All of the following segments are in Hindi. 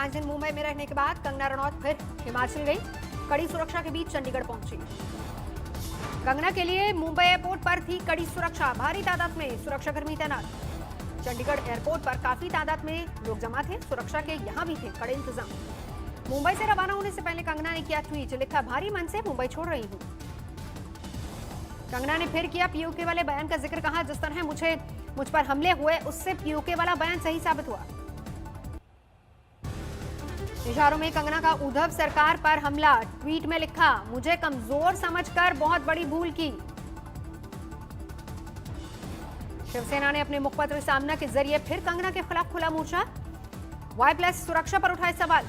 5 दिन मुंबई में रहने के बाद कंगना रनौत फिर हिमाचल गई। कड़ी सुरक्षा के बीच चंडीगढ़ पहुंची। कंगना के लिए मुंबई एयरपोर्ट पर थी कड़ी सुरक्षा, भारी तादाद में सुरक्षाकर्मी तैनात। चंडीगढ़ एयरपोर्ट पर काफी तादाद में लोग जमा थे। सुरक्षा के यहां भी थे कड़े इंतजाम। मुंबई से रवाना होने से पहले कंगना ने किया ट्वीट, लिखा भारी मन से मुंबई छोड़ रही हूं। कंगना ने फिर किया पीओके वाले बयान का जिक्र, कहा जिस तरह मुझ पर हमले हुए उससे पीओके वाला बयान सही साबित हुआ। इशारों में कंगना का उद्धव सरकार पर हमला, ट्वीट में लिखा मुझे कमजोर समझकर बहुत बड़ी भूल की। शिवसेना ने अपने मुखपत्र सामना के जरिए फिर कंगना के खिलाफ खुला मोर्चा। Y+ सुरक्षा पर उठाए सवाल।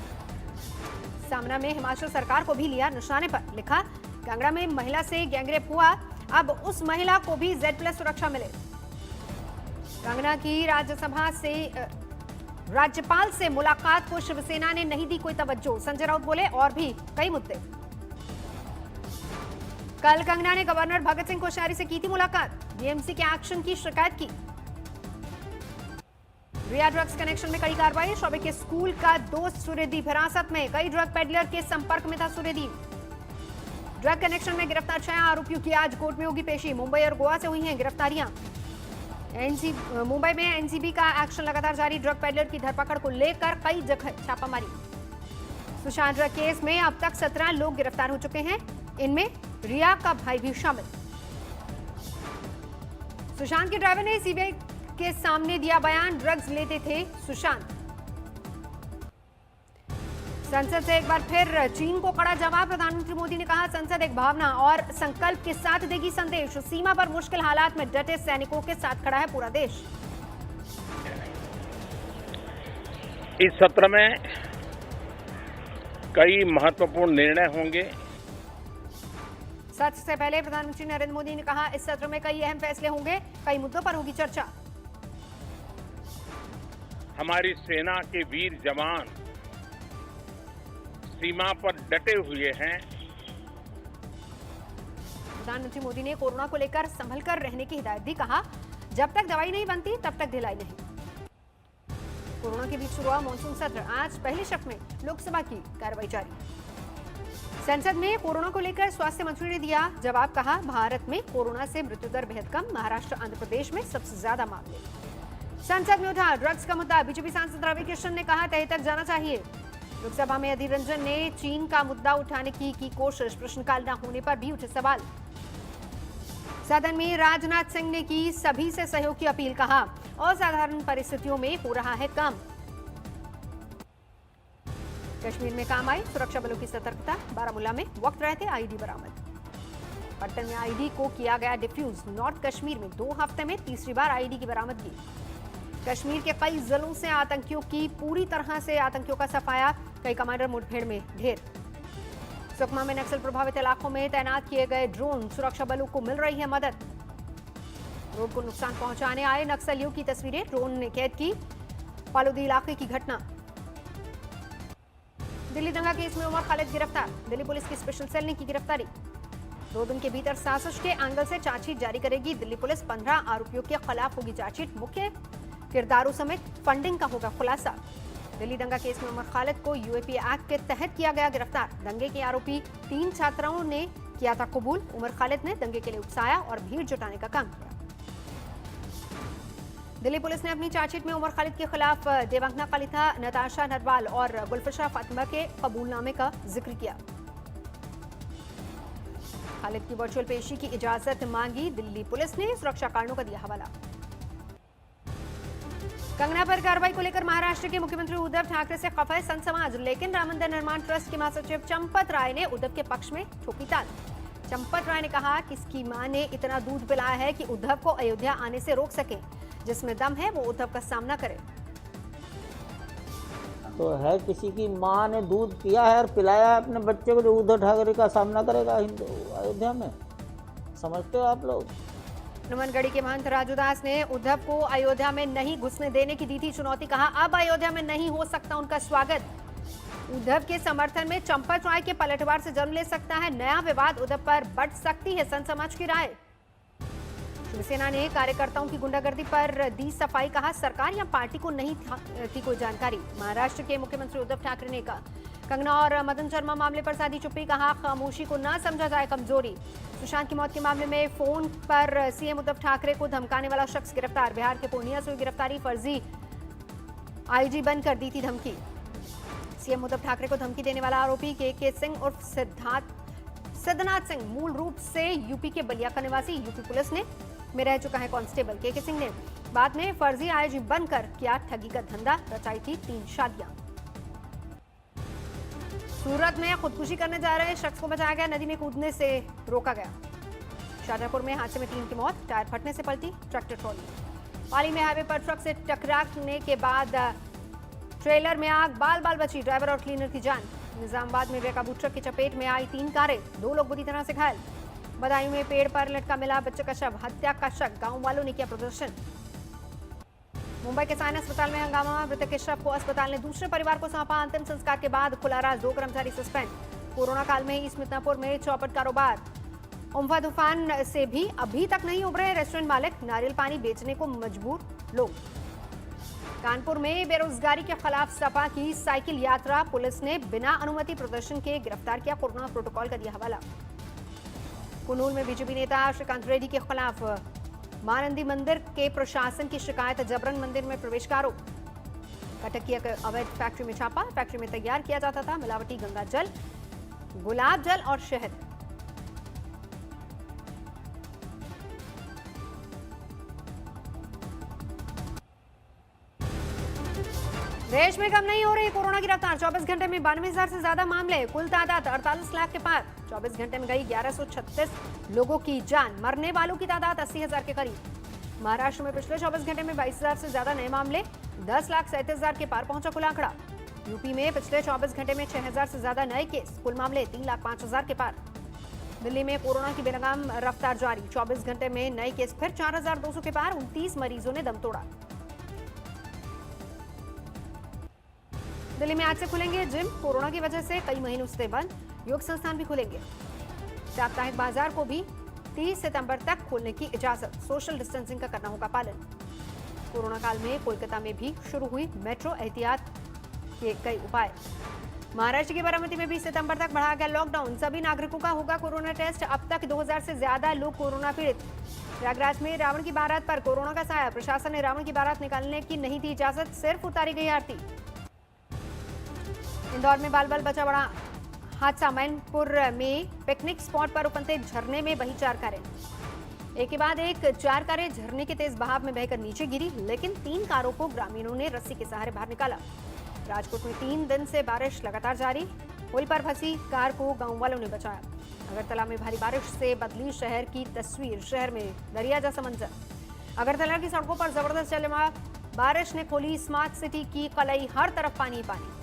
सामना में हिमाचल सरकार को भी लिया निशाने पर, लिखा कांगड़ा में महिला से गैंगरेप हुआ, अब उस महिला को भी Z+ सुरक्षा मिले। कंगना की राज्यपाल से मुलाकात को शिवसेना ने नहीं दी कोई तवज्जो, संजय राउत बोले और भी कई मुद्दे। कल कंगना ने गवर्नर भगत सिंह कोश्यारी से की थी मुलाकात, बीएमसी के एक्शन की शिकायत की। रिया ड्रग्स कनेक्शन में कड़ी कार्रवाई, शोबे के स्कूल का दोस्त सूर्यदीप हिरासत में, कई ड्रग पेडलर के संपर्क में था सूर्यदीप। ड्रग कनेक्शन में गिरफ्तार 6 आरोपियों की आज कोर्ट में होगी पेशी। मुंबई और गोवा से हुई हैं गिरफ्तारियां। मुंबई में एनसीबी का एक्शन लगातार जारी, ड्रग पेडलर की धरपकड़ को लेकर कई जगह छापामारी। सुशांत ड्रग केस में अब तक 17 लोग गिरफ्तार हो चुके हैं, इनमें रिया का भाई भी शामिल। सुशांत के ड्राइवर ने सीबीआई के सामने दिया बयान, ड्रग्स लेते थे सुशांत। संसद से एक बार फिर चीन को कड़ा जवाब, प्रधानमंत्री मोदी ने कहा संसद एक भावना और संकल्प के साथ देगी संदेश। सीमा पर मुश्किल हालात में डटे सैनिकों के साथ खड़ा है पूरा देश। इस सत्र में कई महत्वपूर्ण निर्णय होंगे। सत्र से पहले प्रधानमंत्री नरेंद्र मोदी ने कहा इस सत्र में कई अहम फैसले होंगे, कई मुद्दों पर होगी चर्चा। हमारी सेना के वीर जवान सीमा पर डटे हुए हैं। प्रधानमंत्री मोदी ने कोरोना को लेकर संभल कर रहने की हिदायत दी, कहा जब तक दवाई नहीं बनती तब तक ढिलाई नहीं। कोरोना के बीच शुरू हुआ मानसून सत्र, आज पहले शिफ्ट में लोकसभा की कार्रवाई जारी। संसद में कोरोना को लेकर स्वास्थ्य मंत्री ने दिया जवाब, कहा भारत में कोरोना से मृत्यु दर बेहद कम, महाराष्ट्र आंध्र प्रदेश में सबसे ज्यादा मामले। संसद में उठा ड्रग्स का मुद्दा, बीजेपी सांसद रवि किशन ने कहा तह तक जाना चाहिए। लोकसभा में अधीर रंजन ने चीन का मुद्दा उठाने की कोशिश, प्रश्नकाल न होने पर भी उठे सवाल। सदन में राजनाथ सिंह ने की सभी से सहयोग की अपील, कहा असाधारण परिस्थितियों में हो रहा है काम। कश्मीर में काम आई सुरक्षा बलों की सतर्कता, बारामूला में वक्त रहते आईडी बरामद। पट्टन में आईडी को किया गया डिफ्यूज, नॉर्थ कश्मीर में 2 हफ्ते में तीसरी बार आईडी की बरामदगी। कश्मीर के कई जिलों से आतंकियों की पूरी तरह से आतंकियों का सफाया, कई कमांडर मुठभेड़ में ढेर। सुकमा में नक्सल प्रभावित इलाकों में तैनात किए गए ड्रोन, सुरक्षा बलों को मिल रही है मदद। रोड को नुकसान पहुंचाने आए नक्सलियों की तस्वीरें ड्रोन ने कैद की। फालूदी इलाके की घटना। दिल्ली दंगा केस में उमर खालिद गिरफ्तार, दिल्ली पुलिस की स्पेशल सेल ने की गिरफ्तारी। 2 दिन के भीतर साजिश के एंगल से चार्जशीट जारी करेगी दिल्ली पुलिस, 15 आरोपियों के खिलाफ होगी चार्जशीट, मुख्य किरदारों समेत फंडिंग का होगा खुलासा। दिल्ली दंगा केस में उमर खालिद को यूएपी एक्ट के तहत किया गया गिरफ्तार। दंगे के आरोपी 3 छात्राओं ने किया था कबूल, उमर खालिद ने दंगे के लिए उकसाया और भीड़ जुटाने का काम किया। दिल्ली पुलिस ने अपनी चार्जशीट में उमर खालिद के खिलाफ देवांगना कलिथा, नताशा नरवाल और गुलफशा फातिमा के कबूलनामे का जिक्र किया। खालिद की वर्चुअल पेशी की इजाजत मांगी दिल्ली पुलिस ने, सुरक्षा कारणों का दिया हवाला। कंगना पर कार्रवाई को लेकर महाराष्ट्र के मुख्यमंत्री उद्धव ठाकरे से खफा है संत समाज, लेकिन राम मंदिर निर्माण ट्रस्ट के महासचिव चंपत राय ने उद्धव के पक्ष में ठोकी ताल। चंपत राय ने कहा कि इसकी मां ने इतना दूध पिलाया है कि उद्धव को अयोध्या आने से रोक सके, जिसमें दम है वो उद्धव का सामना करे। तो है किसी की मां ने दूध पिया है और पिलाया है अपने बच्चे को, जो उद्धव ठाकरे का सामना करेगा अयोध्या में? समझते हो आप लोग? हनुमानगढ़ी के महंत राजूदास ने उद्धव को अयोध्या में नहीं घुसने देने की दी थी चुनौती, कहा अब अयोध्या में नहीं हो सकता उनका स्वागत। उद्धव के समर्थन में चंपत राय के पलटवार से जन्म ले सकता है नया विवाद, उद्धव पर बढ़ सकती है संत समाज की राय। शिवसेना ने कार्यकर्ताओं की गुंडागर्दी पर दी सफाई, कहा सरकार या पार्टी को नहीं थी कोई जानकारी। महाराष्ट्र के मुख्यमंत्री उद्धव ठाकरे ने कहा कंगना और मदन शर्मा मामले पर साधी चुप्पी, कहा खामोशी को न समझा जाए कमजोरी। सुशांत की मौत के मामले में फोन पर सीएम उद्धव ठाकरे को धमकाने वाला शख्स गिरफ्तार। बिहार के पूर्णिया से हुई गिरफ्तारी, फर्जी आईजी बनकर दी थी धमकी। सीएम उद्धव ठाकरे को धमकी देने वाला आरोपी के सिंह उर्फ सिद्धनाथ सिंह मूल रूप से यूपी के बलिया का निवासी, यूपी पुलिस में रह चुका है कांस्टेबल। के सिंह ने बाद में फर्जी आईजी बनकर किया ठगी का धंधा, रचाई थी 3 शादियां। सूरत में खुदकुशी करने जा रहे शख्स को बचाया गया, नदी में कूदने से रोका गया। शाजापुर में हादसे में 3 की मौत, टायर फटने से पलटी ट्रैक्टर ट्रॉली। पाली में हाईवे पर ट्रक से टकराने के बाद ट्रेलर में आग, बाल बाल बची ड्राइवर और क्लीनर की जान। निजामाबाद में बेकाबू ट्रक की चपेट में आई 3 कारें, 2 लोग बुरी तरह से घायल। बदायूं में पेड़ पर लटका मिला बच्चे का शव, हत्या का शक, गांव वालों ने किया प्रदर्शन। मुंबई के साइन अस्पताल में हंगामा, मृतक के शव को अस्पताल ने दूसरे परिवार को सौंपा। अंतिम संस्कार के बाद खुला राज, 2 कर्मचारी सस्पेंड। कोरोना काल में ईस्ट मिदनापुर में चौपट कारोबार। उम्फा तूफान से भी अभी तक नहीं उभरे रेस्टोरेंट मालिक, नारियल पानी बेचने को मजबूर लोग। कानपुर में बेरोजगारी के खिलाफ सपा की साइकिल यात्रा, पुलिस ने बिना अनुमति प्रदर्शन के गिरफ्तार किया, कोरोना प्रोटोकॉल का दिया हवाला। कुनूल में बीजेपी नेता श्रीकांत रेड्डी के खिलाफ महानंदी मंदिर के प्रशासन की शिकायत, जबरन मंदिर में प्रवेश का आरोप। कटक की अवैध फैक्ट्री में छापा, फैक्ट्री में तैयार किया जाता था मिलावटी गंगा जल, गुलाब जल और शहद। देश में कम नहीं हो रही कोरोना की रफ्तार, 24 घंटे में 92,000 से ज्यादा मामले, कुल तादाद 48 लाख के पार। 24 घंटे में गई 1136 लोगों की जान, मरने वालों की तादाद 80,000 के करीब। महाराष्ट्र में पिछले 24 घंटे में 22,000 से ज्यादा नए मामले, 10,37,000 के पार पहुंचा कुल आंकड़ा। यूपी में पिछले 24 घंटे में 6,000 से ज्यादा नए केस, कुल मामले 3,05,000 के पार। दिल्ली में कोरोना की बेलगाम रफ्तार जारी, 24 घंटे में नए केस फिर 4,200 के पार, 29 मरीजों ने दम तोड़ा। दिल्ली में आज से खुलेंगे जिम, कोरोना की वजह से कई महीनों से बंद। योग संस्थान भी खुलेंगे। साप्ताहिक बाजार को भी 30 सितंबर तक खोलने की इजाजत, सोशल डिस्टेंसिंग का करना होगा पालन। कोरोना काल में कोलकाता में भी शुरू हुई मेट्रो एहतियात के कई उपाय। महाराष्ट्र की बारामती में 20 सितंबर तक बढ़ाया गया लॉकडाउन, सभी नागरिकों का होगा कोरोना टेस्ट। अब तक 2000 से ज्यादा लोग कोरोना पीड़ित। प्रयागराज में रावण की बारात पर कोरोना का साया, प्रशासन ने रावण की बारात निकालने की नहीं दी इजाजत, सिर्फ उतारी गई आरती। इंदौर में बाल बाल बचा बड़ा हादसा, मैनपुर में पिकनिक स्पॉट पर उफनते झरने में बही 4 कारें। एक के बाद एक 4 कारें झरने के तेज बहाव में बहकर नीचे गिरी, लेकिन 3 कारों को ग्रामीणों ने रस्सी के सहारे बाहर निकाला। राजकोट में 3 दिन से बारिश लगातार जारी, पुल पर फंसी कार को गांव वालों ने बचाया। अगरतला में भारी बारिश से बदली शहर की तस्वीर, शहर में दरिया जैसा मंजर। अगरतला की सड़कों पर जबरदस्त चलमा, बारिश ने खोली स्मार्ट सिटी की कलई, हर तरफ पानी पानी।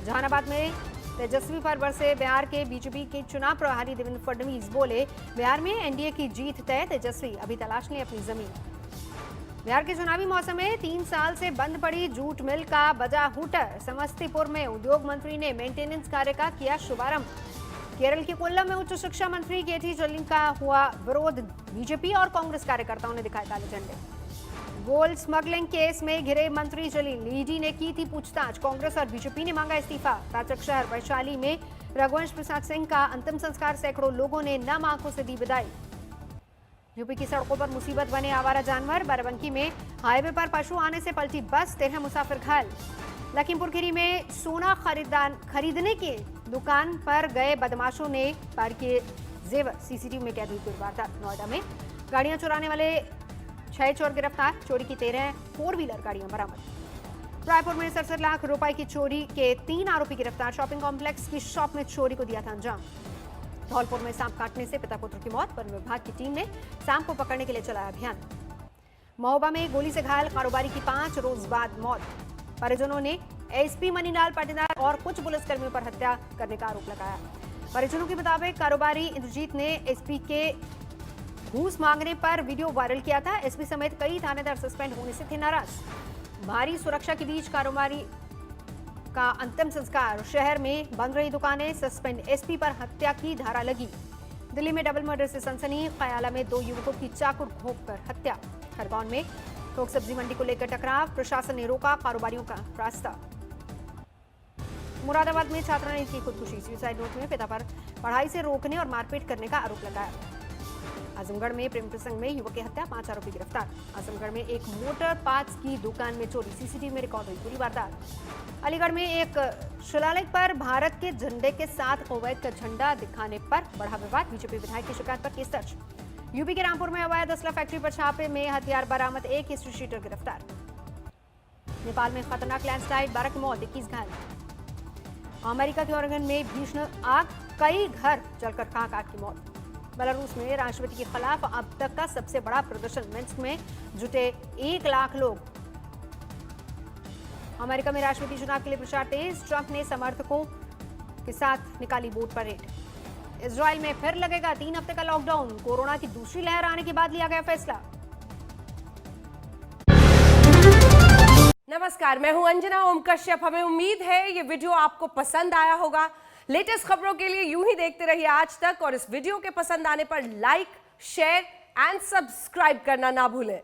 जहानाबाद में तेजस्वी पर बरसे बिहार के बीजेपी के चुनाव प्रभारी देवेंद्र फडणवीस, बोले बिहार में एनडीए की जीत तय, तेजस्वी अभी तलाश लें अपनी जमीन। बिहार के चुनावी मौसम में 3 साल से बंद पड़ी जूट मिल का बजा हूटर, समस्तीपुर में उद्योग मंत्री ने मेंटेनेंस कार्य का किया शुभारंभ। केरल के कोल्लम में उच्च शिक्षा मंत्री केटी जलील का हुआ विरोध, बीजेपी और कांग्रेस कार्यकर्ताओं ने दिखाए काले झंडे। गोल्ड स्मगलिंग केस में घिरे मंत्री जलील, ईडी ने की थी पूछताछ, कांग्रेस और बीजेपी ने मांगा इस्तीफा। ताचक शहर वैशाली में रघुवंश प्रसाद सिंह का अंतिम संस्कार, सैकड़ों लोगों ने नम आंखों से दी विदाई। यूपी की सड़कों पर मुसीबत बने आवारा जानवर, बाराबंकी में हाईवे पर पशु आने से पलटी बस, 13 मुसाफिर घायल। लखीमपुर खीरी में सोना खरीदने की दुकान पर गए बदमाशों ने पार किए जेवर, सीसीटीवी में कैद हुई पूरी वारदात। नोएडा में गाड़ियां चुराने वाले 6 चोर गिरफ्तार, चोरी की 13 4 व्हीलर गाड़ियां बरामद। रायपुर में 67 लाख रुपए की चोरी के 3 आरोपी गिरफ्तार, शॉपिंग कॉम्प्लेक्स की शॉप में चोरी को दिया था अंजाम। धौलपुर में सांप काटने से पिता पुत्र की मौत, वन विभाग की टीम ने सांप को पकड़ने के लिए चलाया अभियान। महोबा में गोली से घायल कारोबारी की 5 रोज बाद मौत, परिजनों ने एसपी मनीलाल पाटीदार और कुछ पुलिसकर्मियों पर हत्या करने का आरोप लगाया। परिजनों के मुताबिक कारोबारी इंद्रजीत ने एसपी के घूस मांगने पर वीडियो वायरल किया था। एसपी समेत कई थानेदार सस्पेंड होने से थे नाराज। भारी सुरक्षा के बीच कारोबारी का अंतिम संस्कार, शहर में बंद रही दुकानें, सस्पेंड एसपी पर हत्या की धारा लगी। दिल्ली में डबल मर्डर से सनसनी, कयाला में 2 युवकों की चाकू घोंपकर हत्या। खरगोन में थोक सब्जी मंडी को लेकर टकराव, प्रशासन ने रोका कारोबारियों का रास्ता। मुरादाबाद में छात्रा ने की खुदकुशी, सुसाइड नोट में पिता पर पढ़ाई से रोकने और मारपीट करने का आरोप लगाया। आजमगढ़ में प्रेम प्रसंग में युवक की हत्या, 5 आरोपी गिरफ्तार। आजमगढ़ में एक मोटर पार्ट्स की दुकान में चोरी, सीसीटीवी में रिकॉर्ड हुई पूरी वारदात। अलीगढ़ में एक शिलालेख पर भारत के झंडे के साथ कुवैत का झंडा दिखाने पर बढ़ा विवाद, बीजेपी विधायक की शिकायत पर केस दर्ज। यूपी के रामपुर में अवैध असला फैक्ट्री पर छापे में हथियार बरामद, 1 हिस्ट्री शीटर गिरफ्तार। नेपाल में खतरनाक लैंडस्लाइड, 12 की मौत, 21 घायल। अमेरिका के ओरेगन में भीषण आग, कई घर जलकर कांट की मौत। बेलारूस में राष्ट्रपति के खिलाफ अब तक का सबसे बड़ा प्रदर्शन, मिन्स्क में जुटे 1 लाख लोग। अमेरिका में राष्ट्रपति चुनाव के लिए प्रचार तेज, ट्रंप ने समर्थकों के साथ निकाली वोट परेड। इजराइल में फिर लगेगा 3 हफ्ते का लॉकडाउन, कोरोना की दूसरी लहर आने के बाद लिया गया फैसला। नमस्कार, मैं हूं अंजना ओम कश्यप। हमें उम्मीद है ये वीडियो आपको पसंद आया होगा। लेटेस्ट खबरों के लिए यूं ही देखते रहिए आज तक, और इस वीडियो के पसंद आने पर लाइक, शेयर एंड सब्सक्राइब करना ना भूलें।